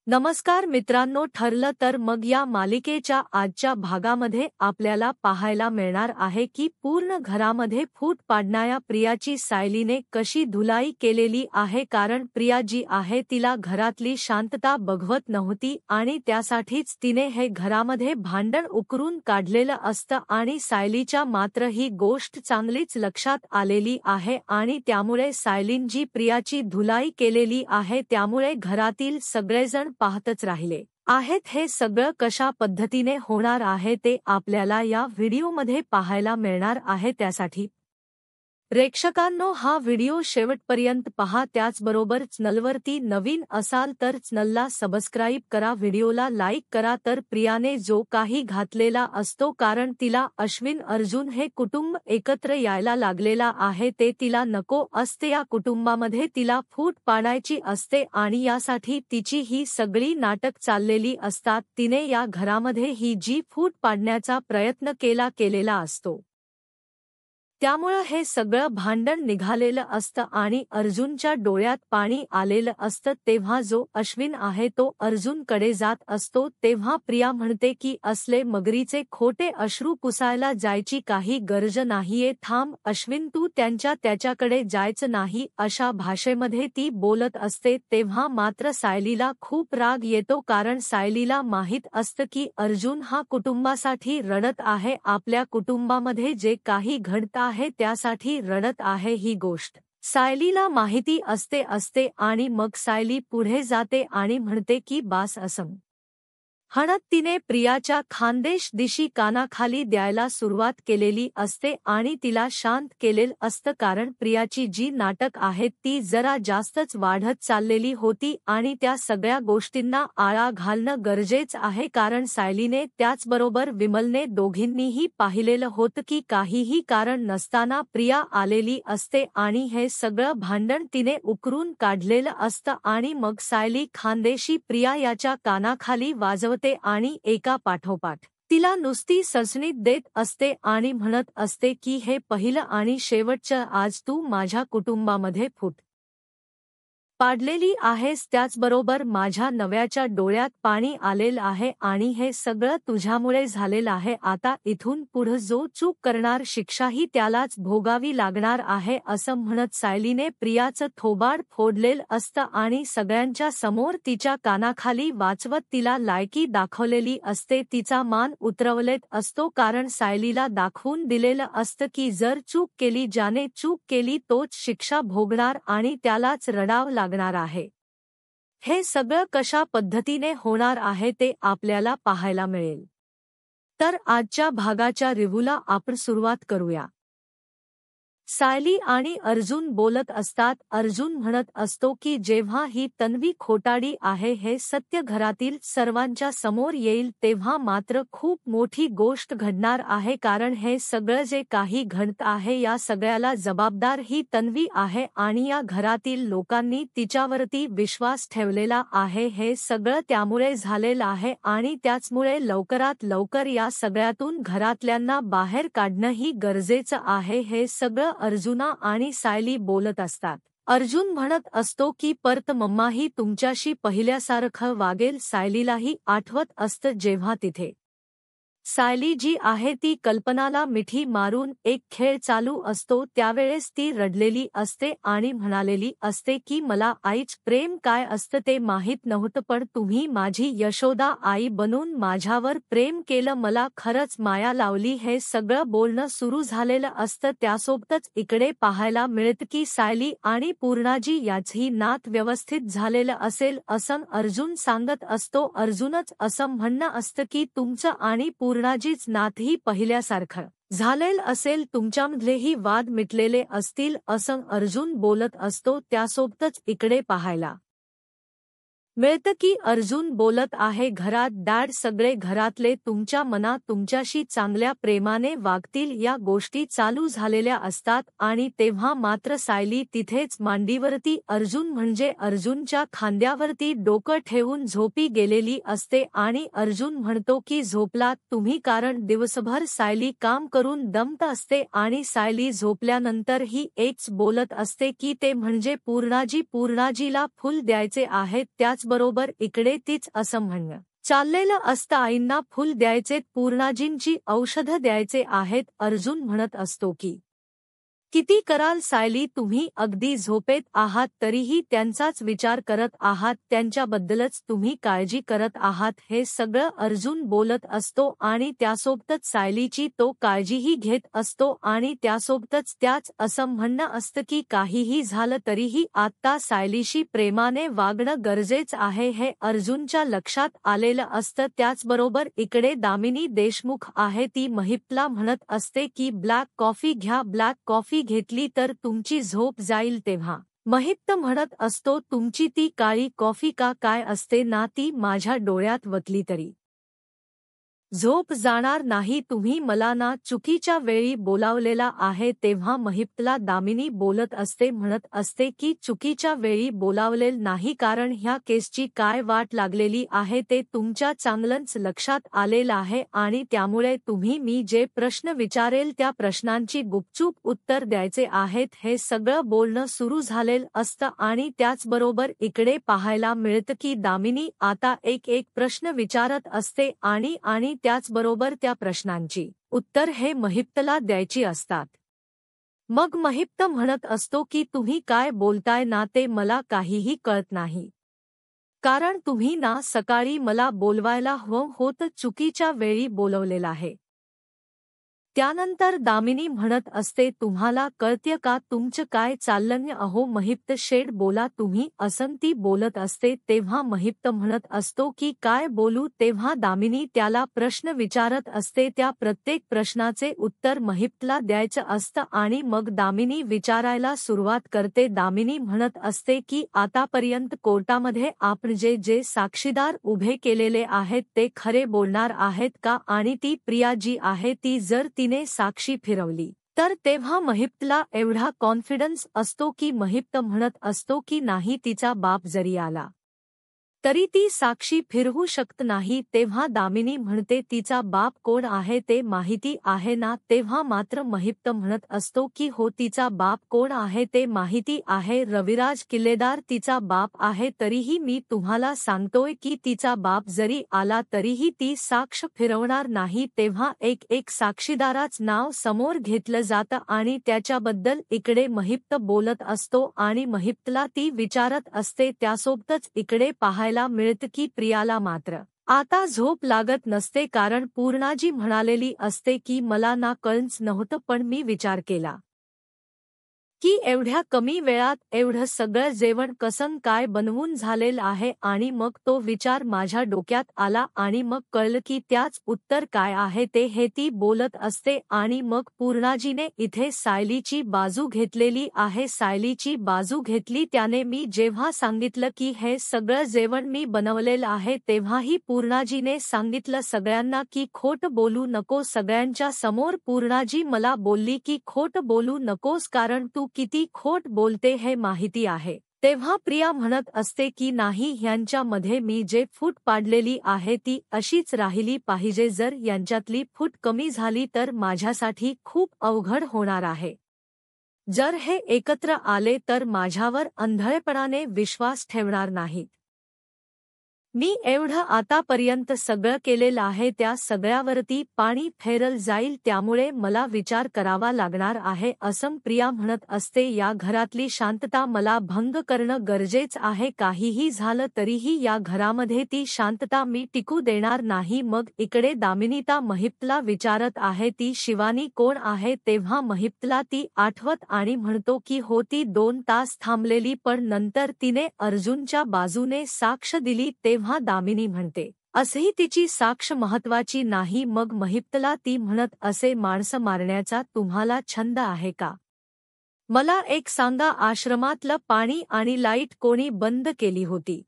नमस्कार मित्रांनो, ठरलं तर मग या मालिकेच्या आजच्या भागामध्ये आपल्याला पाहायला मिळणार आहे की पूर्ण घरामध्ये फूट पाडणाऱ्या प्रियाची सायलीने कशी धुलाई केलेली आहे, कारण प्रिया जी आहे तिला घरातली शांतता बघवत नव्हती आणि त्यासाठीच तिने हे घरामध्ये भांडण उकरून काढलेलं असतं आणि सायलीच्या मात्र ही गोष्ट चांगलीच लक्षात आलेली आहे आणि त्यामुळे सायलींजी प्रियाची धुलाई केलेली आहे, त्यामुळे घरातील सगळेजण पाहतच राहिले आहेत. हे सगळं कशा पद्धतीने होणार आहे ते आपल्याला या व्हिडिओमध्ये पाहायला मिळणार आहे. त्यासाठी प्रेक्षकांनो, हा व्हिडिओ शेवटपर्यंत पहा. त्याचबरोबर चॅनलवरती नवीन असाल तर चॅनलला सबस्क्राईब करा, व्हिडिओला लाईक करा. तर प्रियाने जो काही घातलेला असतो, कारण तिला अश्विन अर्जुन हे कुटुंब एकत्र यायला लागलेला आहे, ते तिला नको असते. या कुटुंबामध्ये तिला फूट पाडायची असते आणि यासाठी तिची ही सगळी नाटक चाललेली असतात. तिने या घरामध्ये ही जी फूट पाडण्याचा प्रयत्न केलेला असतो, त्यामुळे हे सगळं भांडण निघालेलं असतं आणि अर्जुनच्या डोळ्यात पाणी आलेलं असतं. तेव्हा जो अश्विन आहे तो अर्जुनकडे जात असतो, तेव्हा प्रिया म्हणते की असले मगरीचे खोटे अश्रू पुसायला जायची काही गरज नाहीये, थांब अश्विन, तू त्याच्याकडे जायचं नाही, अशा भाषेमध्ये ती बोलत असते. तेव्हा मात्र सायलीला खूप राग येतो, कारण सायलीला माहीत असतं की अर्जुन हा कुटुंबासाठी रडत आहे, आपल्या कुटुंबामध्ये जे काही घडतं आहे त्यासाठी रडत आहे. ही गोष्ट सायलीला माहिती असते आणि मग सायली पुढे जाते आणि म्हणते की बास असं म्हणत तिने प्रियाच्या खानदेश दिशी कानाखाली द्यायला सुरुवात केलेली असते आणि तिला शांत केलेलं असतं, कारण प्रियाची जी नाटक आहेत ती जरा जास्तच वाढत चाललेली होती आणि त्या सगळ्या गोष्टींना आळा घालणं गरजेचं आहे. कारण सायलीने त्याचबरोबर विमलने दोघींनीही पाहिलेलं होतं की काहीही कारण नसताना प्रिया आलेली असते आणि हे सगळं भांडण तिने उकरून काढलेलं असतं आणि मग सायली खानदेशी प्रिया याच्या कानाखाली वाजवते आणि एका पाठोपाठ तिला नुसती सनसनीत देत असते आणि म्हणत असते की हे पहिलं आणि शेवटचं, आज तू माझ्या कुटुंबामध्ये फूट पाडलेली आहेस, त्याचबरोबर माझ्या नव्याच्या डोळ्यात पाणी आलेलं आहे आणि हे सगळं तुझ्यामुळे झालेलं आहे. आता इथून पुढं जो चूक करणार शिक्षाही त्यालाच भोगावी लागणार आहे, असं म्हणत सायलीने प्रियाचं थोबाड फोडलेलं असतं आणि सगळ्यांच्या समोर तिच्या कानाखाली वाचवत तिला लायकी दाखवलेली असते, तिचा मान उतरवलेत असतो, कारण सायलीला दाखवून दिलेलं असतं की जर चूक केली, ज्याने चूक केली तोच शिक्षा भोगणार आणि त्यालाच रडावं लागणार आहे. हे सगळं कशा पद्धतीने होणार आहे ते आपल्याला पाहायला मिळेल. तर आजच्या भागाच्या रिव्ह्यूला आपण सुरुवात करूया. सायली आणि अर्जुन बोलत असतात. अर्जुन म्हणत असतो की जेव्हा ही तन्वी खोटाडी आहे हे सत्य घरातील सर्वांच्या समोर येईल, तेव्हा मात्र खूप मोठी गोष्ट घडणार आहे, कारण हे सगळं जे काही घडत आहे या सगळ्याला जबाबदार ही तन्वी आहे आणि या घरातील लोकांनी तिच्यावरती विश्वास ठेवलेला आहे. हे सगळं त्यामुळे झालेलं आहे आणि त्याचमुळे लवकरात लवकर या सगळ्यातून घरातल्यांना बाहेर काढणंही गरजेचं आहे. हे सगळं अर्जुना आणि सायली बोलत असतात. अर्जुन म्हणत असतो की परत मम्माही तुमच्याशी पहिल्यासारखं वागेल. सायलीलाही आठवत असतं जेव्हा तिथे सायली जी आहे ती कल्पनाला मिठी मारून एक खेळ चालू असतो, त्यावेळेस ती रडलेली असते आणि म्हणालेली असते की मला आईच प्रेम काय असतं ते माहीत नव्हतं, पण तुम्ही माझी यशोदा आई बनून माझ्यावर प्रेम केलं, मला खरंच माया लावली. हे सगळं बोलणं सुरू झालेलं असतं. त्यासोबतच इकडे पाहायला मिळतं की सायली आणि पूर्णाजी याचंही नात व्यवस्थित झालेलं असेल असं अर्जुन सांगत असतो. अर्जुनच असं म्हणणं असतं की तुमचं आणि पूर्णाजीच नातही पहिल्यासारखं झालेलं असेल, तुमच्यामधलेही वाद मिटलेले असतील, असं अर्जुन बोलत असतो. त्यासोबतच इकडे पाहायला मिळतं की अर्जुन बोलत आहे, घरात डॅड सगळे घरातले तुमच्या मनात तुमच्याशी चांगल्या प्रेमाने वागतील, या गोष्टी चालू झालेल्या असतात आणि तेव्हा मात्र सायली तिथेच मांडीवरती अर्जुन म्हणजे अर्जुनच्या खांद्यावरती डोकं ठेवून झोपी गेलेली असते आणि अर्जुन म्हणतो की झोपलात तुम्ही, कारण दिवसभर सायली काम करून दमत असते आणि सायली झोपल्यानंतर ही एकच बोलत असते की ते म्हणजे पूर्णाजीला फुल द्यायचे आहेत. त्याच त्याचबरोबर इकडे तीच असं म्हणणं चाललेलं असतं, आईंना फुल द्यायचेत, पूर्णाजींची औषधं द्यायचे आहेत. अर्जुन म्हणत असतो की किती कराल सायली, तुम्ही अगदी झोपेत आहात तरीही त्यांचाच विचार करत आहात, त्यांच्याबद्दलच तुम्ही काळजी करत आहात. हे सगळं अर्जुन बोलत असतो आणि त्यासोबतच सायलीची तो काळजीही घेत असतो आणि त्यासोबतच त्याच असं म्हणणं असतं की काहीही झालं तरीही आत्ता सायलीशी प्रेमाने वागणं गरजेचं आहे, हे अर्जुनच्या लक्षात आलेलं असतं. त्याचबरोबर इकडे दामिनी देशमुख आहे, ती महिपला म्हणत असते की ब्लॅक कॉफी घ्या, ब्लॅक कॉफी घेतली तर तुमची झोप जाईल. तेव्हा महिप्त म्हणत असतो, तुमची ती काळी कॉफी का काय असते ना, ती माझ्या डोळ्यात वतली तरी झोप जाणार नाही. तुम्ही मला ना चुकीच्या वेळी बोलावलेला आहे. तेव्हा महिपला दामिनी बोलत असते, म्हणत असते की चुकीच्या वेळी बोलावलेल नाही, कारण ह्या केसची काय वाट लागलेली आहे ते तुमच्या चांगलंच लक्षात आलेलं आहे आणि त्यामुळे तुम्ही मी जे प्रश्न विचारेल त्या प्रश्नांची गुपचूप उत्तर द्यायचे आहेत. हे सगळं बोलणं सुरू झालेलं असतं आणि त्याचबरोबर इकडे पाहायला मिळतं की दामिनी आता एक एक प्रश्न विचारत असते आणि त्याचबरोबर त्या प्रश्नांची उत्तर हे महिप्तला द्यायची असतात. मग महिप्त म्हणत असतो की तुम्ही काय बोलताय ना, ते मला काहीही कळत नाही, कारण तुम्ही ना सकाळी मला बोलवायला हवं होतं, चुकीच्या वेळी बोलवलेलं आहे. त्यानंतर दामिनी म्हणत असते, तुम्हाला कळते का तुमचं काय चाललंय? अहो महिप्त शेठ बोला तुम्ही, असं ती बोलत असते. तेव्हा महिप्त म्हणत असतो की काय बोलू? तेव्हा दामिनी त्याला प्रश्न विचारत असते, त्या प्रत्येक प्रश्नाचे उत्तर महिप्तला द्यायचं असतं आणि मग दामिनी विचारायला सुरुवात करते. दामिनी म्हणत असते की आतापर्यंत कोर्टामध्ये आपण जे जे साक्षीदार उभे केलेले आहेत ते खरे बोलणार आहेत का? आणि ती प्रिया जी आहे ती जर तिने साक्षी फिरवली तर? तेव्हा महिप्तला एवढा कॉन्फिडन्स असतो की महिप्त म्हणत असतो की नाही, तिचा बाप जरी आला तरी ती साक्षी फिरवू शकत नाही. तेव्हा दामिनी म्हणते, तिचा बाप कोण आहे ते माहिती आहे ना? तेव्हा मात्र महिप्त म्हणत असतो की हो, तिचा बाप कोण आहे ते माहिती आहे, रविराज किल्लेदार तिचा बाप आहे. तरीही मी तुम्हाला सांगतोय की तिचा बाप जरी आला तरीही ती साक्ष फिरवणार नाही. तेव्हा एक एक साक्षीदाराच नाव समोर घेतलं जातं आणि त्याच्याबद्दल इकडे महिप्त बोलत असतो आणि महिप्तला ती विचारत असते. त्यासोबतच इकडे पाहायला मिळतं की प्रियाला मात्र आता झोप लागत नसते, कारण पूर्णाजी म्हणालेली असते की मला ना कळंच नव्हतं, पण मी विचार केला की एवढ्या कमी वेळात एवढं सगळं जेवण कसं काय बनवून झालेलं आहे, आणि मग तो विचार माझ्या डोक्यात आला आणि मग कळलं की त्याच उत्तर काय आहे ते हे ती बोलत असते. आणि मग पूर्णाजीने इथे सायलीची बाजू घेतलेली आहे, सायलीची बाजू घेतली त्याने. मी जेव्हा सांगितलं की हे सगळं जेवण मी बनवलेलं आहे तेव्हाही पूर्णाजीने सांगितलं सगळ्यांना की खोट बोलू नको. सगळ्यांच्या समोर पूर्णाजी मला बोलली की खोट बोलू नकोस, कारण तू किती खोट बोलते हे माहिती आहे. तेव्हा प्रिया म्हणत असते की नाही, ह्यांच्यामध्ये मी जे फूट पाडलेली आहे ती अशीच राहिली पाहिजे. जर यांच्यातली फूट कमी झाली तर माझ्यासाठी खूप अवघड होणार आहे. जर हे एकत्र आले तर माझ्यावर अंधळेपणाने विश्वास ठेवणार नाहीत. मी एवढं आतापर्यंत सगळं केलेलं आहे त्या सगळ्यावरती पाणी फेरल जाईल, त्यामुळे मला विचार करावा लागणार आहे, असं प्रिया म्हणत असते. या घरातली शांतता मला भंग करणं गरजेचं आहे. काहीही झालं तरीही या घरामध्ये ती शांतता मी टिकू देणार नाही. मग इकडे दामिनीता महिप्तला विचारत आहे, ती शिवानी कोण आहे? तेव्हा महिप्तला ती आठवत आणि म्हणतो की हो, ती 2 तास थांबलेली, पण नंतर तिने अर्जुनच्या बाजूने साक्ष दिली. तेव्हा दामिनी म्हणते, असही तिची साक्ष महत्वाची नाही. मग महिप्तला ती म्हणत असे, माणसं मारण्याचा तुम्हाला छंद आहे का? मला एक सांगा, आश्रमातलं पाणी आणि लाईट कोणी बंद केली होती?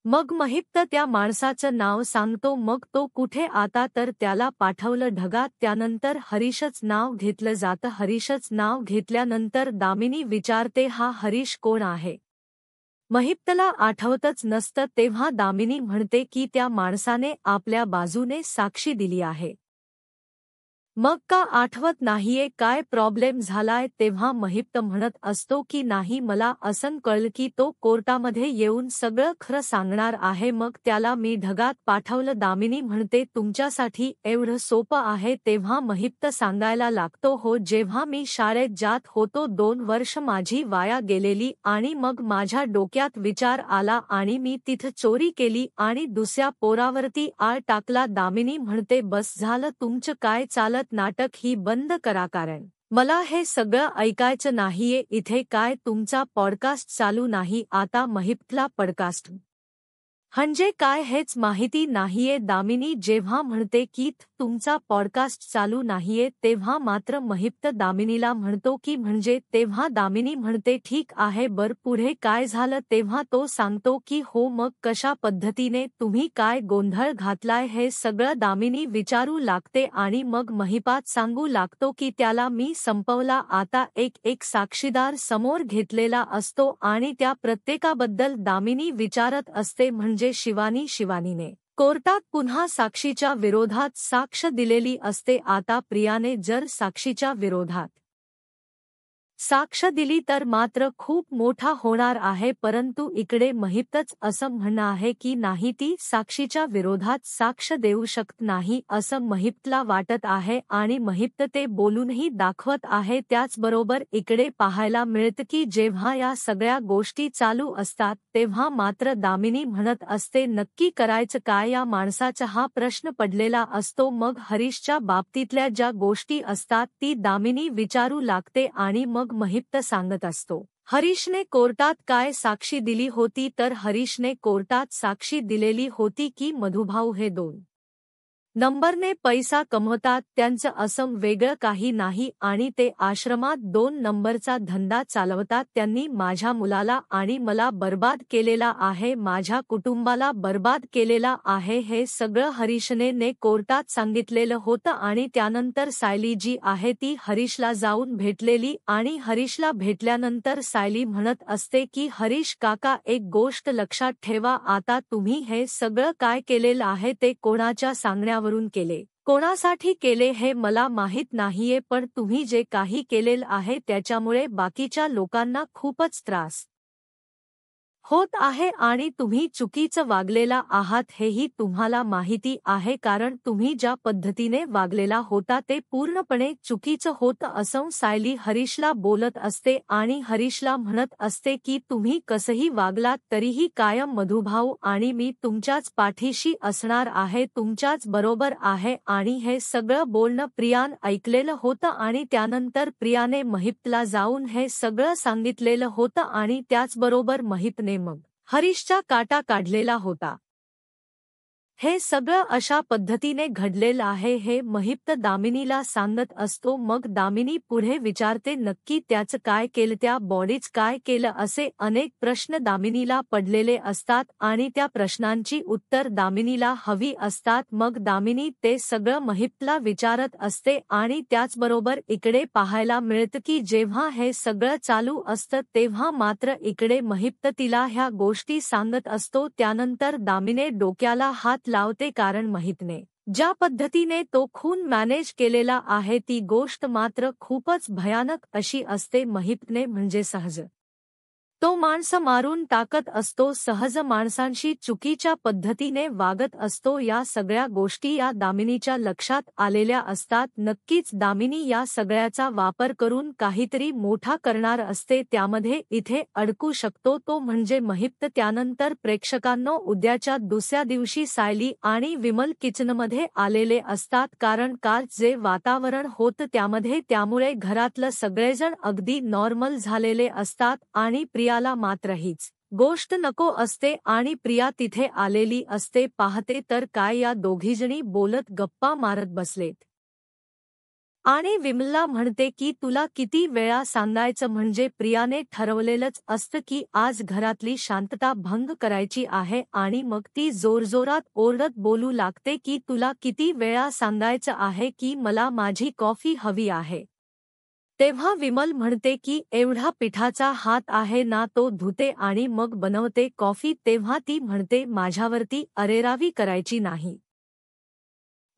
मग महिप्त त्या माणसाचं नाव सांगतो. मग तो कुठे आता? तर त्याला पाठवलं ढगात. त्यानंतर हरीशच नाव घेतलं जातं. हरीशच नाव घेतल्यानंतर दामिनी विचारते, हा हरीश कोण आहे? महिप्तला आठवतच नसतं. तेव्हा दामिनी म्हणते की त्या माणसाने आपल्या बाजूने साक्षी दिली आहे. मग का आठवत नाहीये काय प्रॉब्लेम झालाय? तेव्हा महिप्त म्हणत असतो की नाही, मला असं कळलं की तो कोर्टामध्ये येऊन सगळं खरं सांगणार आहे. मग त्याला मी ढगात पाठवलं. दामिनी म्हणते तुमच्यासाठी एवढं सोपं आहे? तेव्हा महिप्त सांगायला लागतो, हो, जेव्हा मी शाळेत जात होतो 2 वर्ष माझी वाया गेलेली आणि मग माझ्या डोक्यात विचार आला आणि मी तिथं चोरी केली आणि दुसऱ्या पोरावरती आळ टाकला. दामिनी म्हणते बस झालं तुमचं काय चालत नाटक ही बंद करा, कारण मला हे सगळं ऐकायचं नाहीये इथे. काय तुमचा पॉडकास्ट चालू नाही आता? महिप्तला पॉडकास्ट म्हणजे काय हेच माहिती नाहीये. दामिनी जेव्हा म्हणते की तुमचा पॉडकास्ट चालू नाहीये तेव्हा मात्र महिप्त दामिनीला म्हणतो की म्हणजे? तेव्हा दामिनी म्हणते ठीक आहे, बर पुढे काय झालं? तेव्हा तो सांगतो की हो, मग कशा पद्धतीने तुम्ही काय गोंधळ घातलाय हे सगळं दामिनी विचारू लागते आणि मग महिपात सांगू लागतो की त्याला मी संपवला. आता एक एक साक्षीदार समोर घेतलेला असतो आणि त्या प्रत्येकाबद्दल दामिनी विचारत असते, म्हणजे शिवानीने कोर्टात पुन्हा साक्षीच्या विरोधात साक्ष दिलेली असते. आता प्रियाने जर साक्षीच्या विरोधात साक्ष दिली तर मात्र खूप मोठा होणार आहे, परंतु इकडे महिप्तच असं म्हणणं आहे की नाही, ती साक्षीच्या विरोधात साक्ष देऊ शकत नाही असं महिप्तला वाटत आहे आणि महिप्त ते बोलूनही दाखवत आहे. त्याचबरोबर इकडे पाहायला मिळतं की जेव्हा या सगळ्या गोष्टी चालू असतात तेव्हा मात्र दामिनी म्हणत असते नक्की करायचं काय या माणसाचा, हा प्रश्न पडलेला असतो. मग हरीशच्या बाबतीतल्या ज्या गोष्टी असतात ती दामिनी विचारू लागते आणि मग महिप्त सांगत असतो हरीशने कोर्टात काय साक्षी दिली होती. तर हरीशने कोर्टात साक्षी दिलेली होती की मधुभाऊ हे 2 नंबरने पैसा कमवतात, त्यांचं असं वेगळं काही नाही आणि ते आश्रमात 2 नंबरचा धंदा चालवतात. त्यांनी माझ्या मुलाला आणि मला बर्बाद केलेला आहे, माझ्या कुटुंबाला बर्बाद केलेला आहे. हे सगळं हरीशने कोर्टात सांगितलेलं होतं आणि त्यानंतर सायली जी आहे ती हरीशला जाऊन भेटलेली आणि हरीशला भेटल्यानंतर सायली म्हणत असते की हरीश काका, एक गोष्ट लक्षात ठेवा, आता तुम्ही हे सगळं काय केलेलं आहे ते कोणाच्या सांगण्यावरून केले, कोणासाठी केले हे मला माहित नाहीये, पण तुम्ही जे काही केलेलं आहे त्याच्यामुळे बाकीच्या लोकांना खूपच त्रास होत आहे आणि तुम्ही चुकीचं वागलेला आहात हेही तुम्हाला माहिती आहे, कारण तुम्ही ज्या पद्धतीने वागलेला होता ते पूर्णपणे चुकीचं होतं असं सायली हरीशला बोलत असते आणि हरीशला म्हणत असते की तुम्ही कसंही वागलात तरीही कायम मधुभाऊ आणि मी तुमच्याच पाठीशी असणार आहे, तुमच्याच बरोबर आहे. आणि हे सगळं बोलणं प्रियान ऐकलेलं होतं आणि त्यानंतर प्रियाने महिप्तला जाऊन हे सगळं सांगितलेलं होतं आणि त्याचबरोबर महिप्तने मग हरीशचा काटा काढलेला होता. हे सगळं अशा पद्धतीने घडलेलं आहे हे महिप्त दामिनीला सांगत असतो. मग दामिनी पुढे विचारते नक्की त्याचं काय केलं, त्या बॉडीच काय केलं, असे अनेक प्रश्न दामिनीला पडलेले असतात आणि त्या प्रश्नांची उत्तर दामिनीला हवी असतात. मग दामिनी ते सगळं महिप्तला विचारत असते आणि त्याचबरोबर इकडे पाहायला मिळतं की जेव्हा हे सगळं चालू असतं तेव्हा मात्र इकडे महिप्त तिला ह्या गोष्टी सांगत असतो. त्यानंतर दामिनी डोक्याला हात लावते, कारण महिप्तने ज्या पद्धतीने तो खून मॅनेज केलेला आहे ती गोष्ट मात्र खूपच भयानक अशी असते. महिप्तने म्हणजे सहज तो माणसं मारून टाकत असतो, सहज माणसांशी चुकीच्या पद्धतीने वागत असतो. या सगळ्या गोष्टी या दामिनीच्या लक्षात आलेल्या असतात. नक्कीच दामिनी या सगळ्याचा वापर करून काहीतरी मोठा करणार असते, त्यामध्ये इथे अडकू शकतो तो म्हणजे महिप्त. त्यानंतर प्रेक्षकांनो, उद्याच्या दुसऱ्या दिवशी सायली आणि विमल किचनमध्ये आलेले असतात, कारण काल जे वातावरण होतं त्यामुळे घरातलं सगळेजण अगदी नॉर्मल झालेले असतात आणि प्रियाला मात्र हीच गोष्ट नको असते आणि प्रिया तिथे आलेली असते. पाहते तर काय या दोघीजणी बोलत गप्पा मारत बसलेत आणि विमलला म्हणते की तुला किती वेळा सांगायचं, म्हणजे प्रियाने ठरवलेलंच असतं की आज घरातली शांतता भंग करायची आहे आणि मग ती जोरजोरात ओरडत बोलू लागते की तुला किती वेळा सांगायचं आहे की मला माझी कॉफी हवी आहे. तेव्हा विमल म्हणते की एवढा पिठाचा हात आहे ना, तो धुते आणि मग बनवते कॉफी. तेव्हा ती म्हणते माझ्यावरती अरेरावी करायची नाही.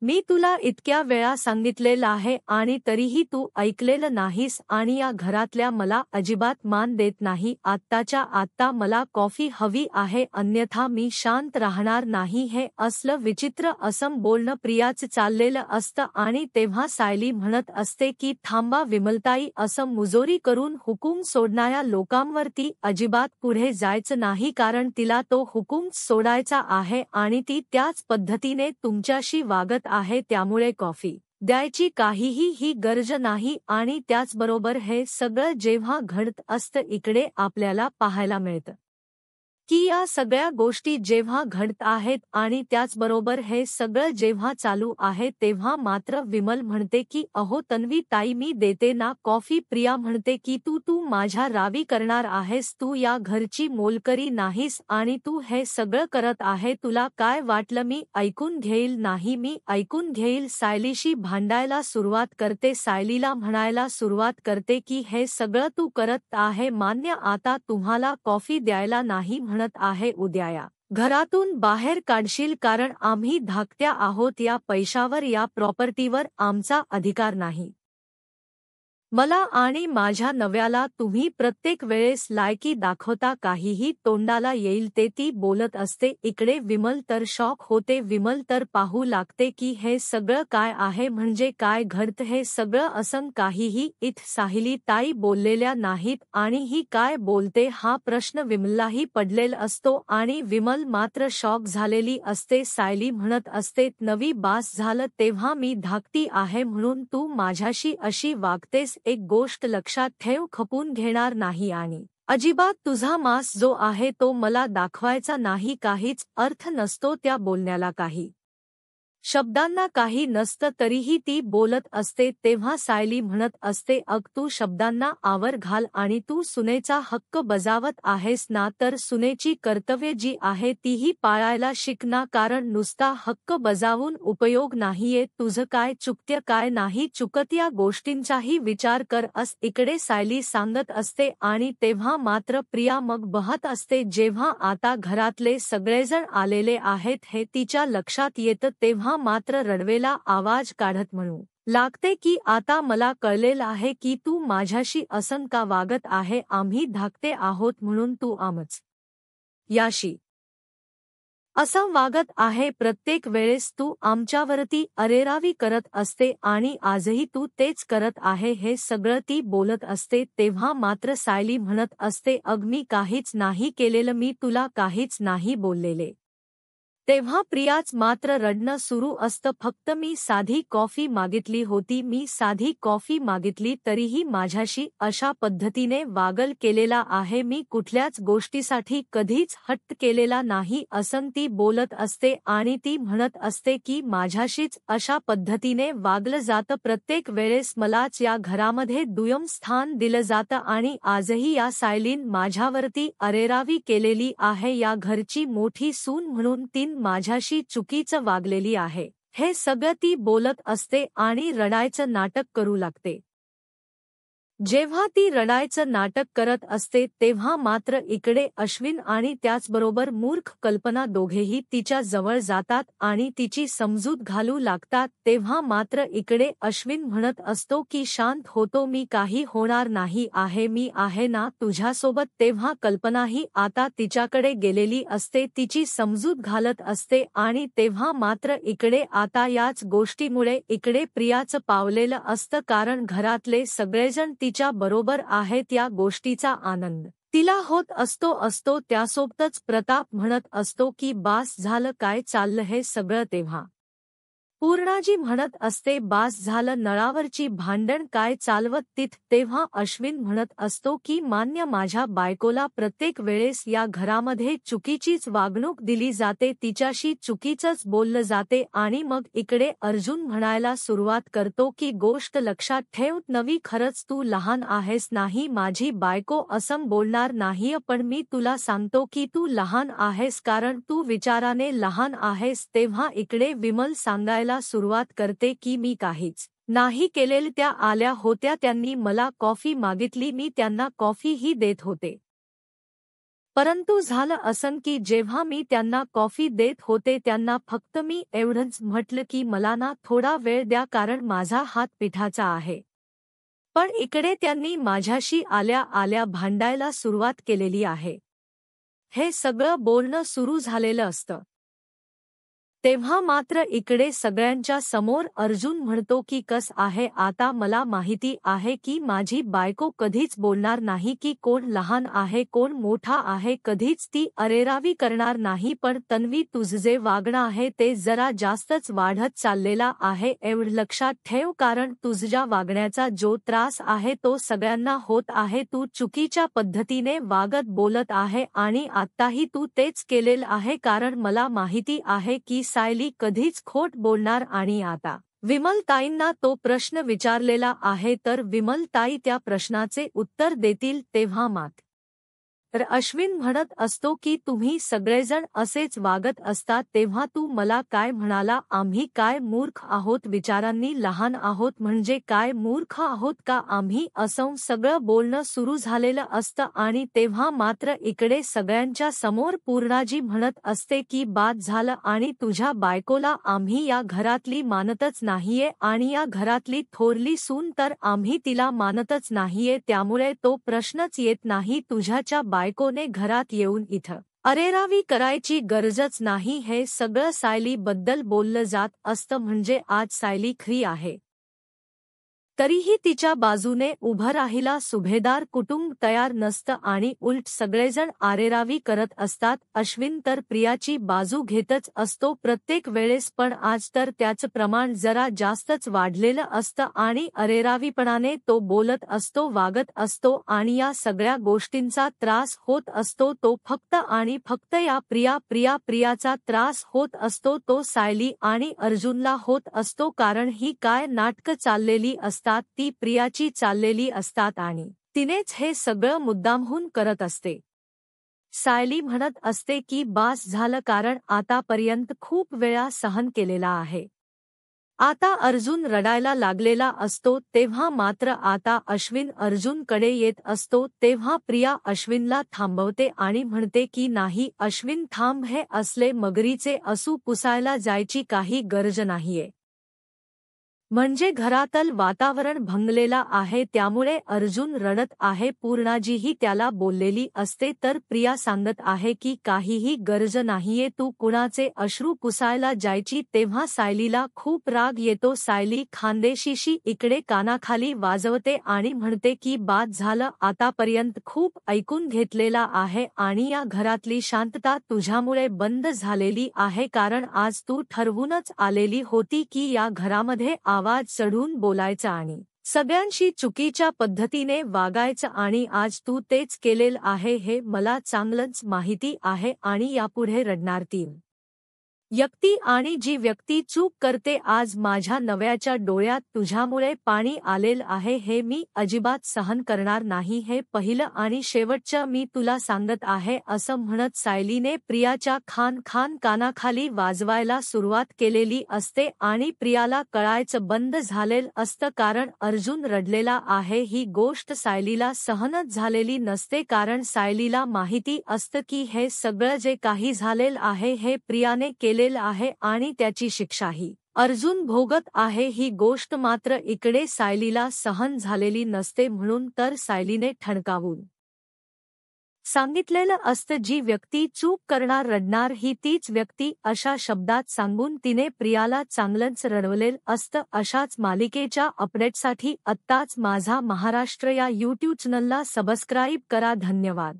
मी तुला इतक्या वेळा सांगितलेलं आहे आणि तरीही तू ऐकलेलं नाहीस आणि या घरातल्या मला अजिबात मान देत नाही. आत्ताच्या आत्ता मला कॉफी हवी आहे, अन्यथा मी शांत राहणार नाही. हे असलं विचित्र असं बोलणं प्रियाचं चाललेलं असतं आणि तेव्हा सायली म्हणत असते की थांबा विमलताई, असं मुजोरी करून हुकूम सोडणाऱ्या लोकांवरती अजिबात पुढे जायचं नाही, कारण तिला तो हुकूम सोडायचा आहे आणि ती त्याच पद्धतीने तुमच्याशी वागत आहे. त्यामुळे कॉफी द्यायची काहीही ही गरज नाही. आणि त्याचबरोबर हे सगळं जेव्हा घडत असतं इकडे आपल्याला पाहायला मिळतं की या सगळ्या गोष्टी जेव्हा घडत आहेत आणि त्याचबरोबर हे सगळं जेव्हा चालू आहे तेव्हा मात्र विमल म्हणते की अहो तन्वी ताई, मी देते ना कॉफी. प्रिया म्हणते की तू तू माझ्या रावी करणार आहेस, तू या घरची मोलकरी नाहीस आणि तू हे सगळं करत आहे. तुला काय वाटलं मी ऐकून घेईल? नाही, मी ऐकून घेईल. सायलीशी भांडायला सुरुवात करते, सायलीला म्हणायला सुरुवात करते की हे सगळं तू करत आहे मान्य, आता तुम्हाला कॉफी द्यायला नाही म्हणत आहे, उद्या या घरातून बाहेर काढशील, कारण आम्ही धाकट्या आहोत. या पैशावर या प्रॉपर्टीवर आमचा अधिकार नाही. मला आणि माझ्या नव्याला तुम्ही प्रत्येक वेळेस लायकी दाखवता, काहीही तोंडाला येईल ते ती बोलत असते. इकडे विमल तर शॉक होते. विमल तर पाहू लागते की हे सगळं काय आहे, म्हणजे काय घडतं हे सगळं. असं काहीही इथं सायली ताई बोललेल्या नाहीत आणि ही काय बोलते हा प्रश्न विमललाही पडलेला असतो आणि विमल मात्र शॉक झालेली असते. सायली म्हणत असते, नवी बास झालं, तेव्हा मी धाकटी आहे म्हणून तू माझ्याशी अशी वागतेस. एक गोष्ट लक्षात ठेव, खपून घेणार नाही आणि अजिबात तुझा मास जो आहे तो मला दाखवायचा नाही. काहीच अर्थ नसतो त्या बोलण्याला, काही शब्दांना काही नसतं तरीही ती बोलत असते. तेव्हा सायली म्हणत असते, अग तू शब्दांना आवर घाल आणि तू सुनेचा हक्क बजावत आहेस ना, तर सुनेची कर्तव्य जी आहे तीही पाळायला शिक ना, कारण नुसता हक्क बजावून उपयोग नाहीये. तुझं काय चुकत्य काय नाही चुकत या गोष्टींचाही विचार कर अस इकडे सायली सांगत असते. आणि तेव्हा मात्र प्रिया मग बहत असते. जेव्हा आता घरातले सगळेजण आलेले आहेत हे तिच्या लक्षात येतं तेव्हा मात्र रडवेला आवाज काढत म्हणू लागते की आता मला कळलेलं आहे की तू माझ्याशी असं का वागत आहे. आम्ही धाकटे आहोत म्हणून तू आमच याशी असं वागत आहे. प्रत्येक वेळेस तू आमच्यावरती अरेरावी करत असते आणि आजही तू तेच करत आहे. हे सगळं ती बोलत असते. तेव्हा मात्र सायली म्हणत असते, अग मी काहीच नाही केलेलं, मी तुला काहीच नाही बोललेले. तेव्हा प्रियाच मात्र रडणं सुरू असतं. फक्त मी साधी कॉफी मागितली होती, मी साधी कॉफी मागितली तरीही माझ्याशी अशा पद्धतीने वागल केलेला आहे. मी कुठल्याच गोष्टीसाठी कधीच हट्ट केलेला नाही असं ती बोलत असते. आणि ती म्हणत असते की माझ्याशीच अशा पद्धतीने वागलं जातं, प्रत्येक वेळेस मलाच या घरामध्ये दुय्यम स्थान दिलं जातं आणि आजही या सायलीन माझ्यावरती अरेरावी केलेली आहे. या घरची मोठी सून म्हणून तीन माझ्याशी चुकीचं वागलेली आहे. हे सगळं ती बोलत असते आणि रडायचं नाटक करू लागते. जेव्हा ती रडायचं नाटक करत असते तेव्हा मात्र इकडे अश्विन आणि त्याचबरोबर मूर्ख कल्पना दोघेही तिच्या जवळ जातात आणि तिची समजूत घालू लागतात. तेव्हा मात्र इकडे अश्विन म्हणत असतो की शांत होतो, मी काही होणार नाही आहे, मी आहे ना तुझ्यासोबत. तेव्हा कल्पनाही आता तिच्याकडे गेलेली असते, तिची समजूत घालत असते. आणि तेव्हा मात्र इकडे आता याच गोष्टीमुळे इकडे प्रियाचं पावलेलं असतं, कारण घरातले सगळेजण तिच्या बरोबर आहेत. या गोष्टीचा आनंद तिला होत असतो. त्यासोबतच प्रताप म्हणत असतो की बास झालं, काय चाललं हे सगळं. तेव्हा पूर्णाजी म्हणत असते, बास झालं, नळावरची भांडण काय चालवत तिथ. तेव्हा अश्विन म्हणत असतो की मान्य, माझ्या बायकोला प्रत्येक वेळेस या घरामध्ये चुकीचीच वागणूक दिली जाते, तिच्याशी चुकीचंच बोललं जाते. आणि मग इकडे अर्जुन म्हणायला सुरुवात करतो की गोष्ट लक्षात ठेव नवी, खरंच तू लहान आहेस. नाही, माझी बायको असं बोलणार नाहीय, पण मी तुला सांगतो की तू लहान आहेस, कारण तू विचाराने लहान आहेस. तेव्हा इकडे विमल सांगायला सुरुवात करते की मी काहीच नाही केलेलं, त्या आल्या होत्या, त्यांनी मला कॉफी मागितली, मी त्यांना कॉफी ही देत होते. परंतु झालं असं की जेव्हा मी त्यांना कॉफी देत होते त्यांना फक्त मी एवढंच म्हटलं की मला ना थोडा वेळ द्या कारण माझा हात पिठाचा आहे. पण इकडे त्यांनी माझ्याशी आल्या आल्या भांडायला सुरुवात केलेली आहे. हे सगळं बोलणं सुरू झालेलं असतं. तेव्हा मात्र इकडे सगळ्यांच्या समोर अर्जुन म्हणतो की कस आहे आता मला माहिती आहे की माझी बायको कधीच बोलणार नाही की कोण लहान आहे कोण मोठा आहे कधीच ती अरेरावी करणार नाही पण तन्वी तुझे वागणं आहे ते जरा जास्तच वाढत चाललेला आहे एवढं लक्षात ठेव कारण तुझ्या वागण्याचा जो त्रास आहे तो सगळ्यांना होत आहे तू चुकीच्या पद्धतीने वागत बोलत आहे आणि आत्ताही तू तेच केलेलं आहे कारण मला माहिती आहे की सायली कधीच खोट बोलणार आणि आता विमलताईंना तो प्रश्न विचारलेला आहे तर विमलताई त्या प्रश्नाचे उत्तर देतील तेव्हा मात्र तर अश्विन म्हणत असतो की तुम्ही सगळेजण असेच वागत असतात तेव्हा तू मला काय म्हणाला आम्ही काय मूर्ख आहोत विचारांनी लहान आहोत म्हणजे काय मूर्ख आहोत का आम्ही असं सगळं बोलणं सुरू झालेलं असतं आणि तेव्हा मात्र इकडे सगळ्यांच्या समोर पूर्णाजी म्हणत असते की बाद झालं आणि तुझ्या बायकोला आम्ही या घरातली मानतच नाहीये आणि या घरातली थोरली सून तर आम्ही तिला मानतच नाहीये त्यामुळे तो प्रश्नच येत नाही तुझ्याच्या बायकोने घरात येऊन इथं अरेरावी करायची गरजच नाही हे सगळं सायली बद्दल बोललं जात असतं म्हणजे आज सायली खरी आहे. तरीही तिच्या बाजूने उभं राहिला सुभेदार कुटुंब तयार नसतं आणि उलट सगळेजण आरेरावी करत असतात. अश्विन तर प्रियाची बाजू घेतच असतो प्रत्येक वेळेस पण आज तर त्याचं प्रमाण जरा जास्तच वाढलेलं असतं आणि अरेरावीपणाने तो बोलत असतो वागत असतो आणि या सगळ्या गोष्टींचा त्रास होत असतो तो फक्त आणि फक्त या प्रियाचा त्रास होत असतो तो सायली आणि अर्जुनला होत असतो कारण ही काय नाटकं चाललेली असतात ती प्रियाची चाललेली असतात आणि तिनेच हे सगळं मुद्दामहून करत असते. सायली म्हणत असते की बास झालं कारण आतापर्यंत खूप वेळा सहन केलेला आहे. आता अर्जुन रडायला लागलेला असतो तेव्हा मात्र आता अश्विन अर्जुनकडे येत असतो तेव्हा प्रिया अश्विनला थांबवते आणि म्हणते की नाही अश्विन थांब हे असले मगरीचे असू पुसायला जायची काही गरज नाहीये. म्हणजे घरातलं वातावरण भंगलेला आहे त्यामुळे अर्जुन रडत आहे पूर्णाजीही त्याला बोललेली असते तर प्रिया सांगत आहे की काहीही गरज नाहीये तू कुणाचे अश्रू पुसायला जायची तेव्हा सायलीला खूप राग येतो सायली खानदेशीशी इकडे कानाखाली वाजवते आणि म्हणते की बाद झालं आतापर्यंत खूप ऐकून घेतलेला आहे आणि या घरातली शांतता तुझ्यामुळे बंद झालेली आहे कारण आज तू ठरवूनच आलेली होती की या घरामध्ये आवाज चढून बोलायचा आणि सगळ्यांशी चुकीच्या पद्धतीने वागायचं आणि आज तू तेच केलेलं आहे हे मला चांगलंच माहिती आहे आणि यापुढे रडणार ती व्यक्ती आणि जी व्यक्ती चूक करते आज माझ्या नव्याच्या डोळ्यात तुझ्यामुळे पाणी आलेलं आहे हे मी अजिबात सहन करणार नाही हे पहिलं आणि शेवटचं मी तुला सांगत आहे असं म्हणत सायलीने प्रियाच्या खान कानाखाली वाजवायला सुरुवात केलेली असते आणि प्रियाला कळायचं बंद झालेलं असतं कारण अर्जुन रडलेला आहे ही गोष्ट सायलीला सहनच झालेली नसते कारण सायलीला माहिती असतं की हे सगळं जे काही झालेलं आहे हे प्रियाने केले आहे आणि त्याची शिक्षाही अर्जुन भोगत आहे ही गोष्ट मात्र इकडे सायलीला सहन झालेली नसते म्हणून तर सायलीने ठणकावून सांगितलेलं असतं जी व्यक्ती चूक करणार रडणार ही तीच व्यक्ती अशा शब्दात सांगून तिने प्रियाला चांगलंच रडवलेलं असतं. अशाच मालिकेच्या अपडेटसाठी आत्ताच माझा महाराष्ट्र या यूट्यूब चॅनलला सबस्क्राईब करा. धन्यवाद.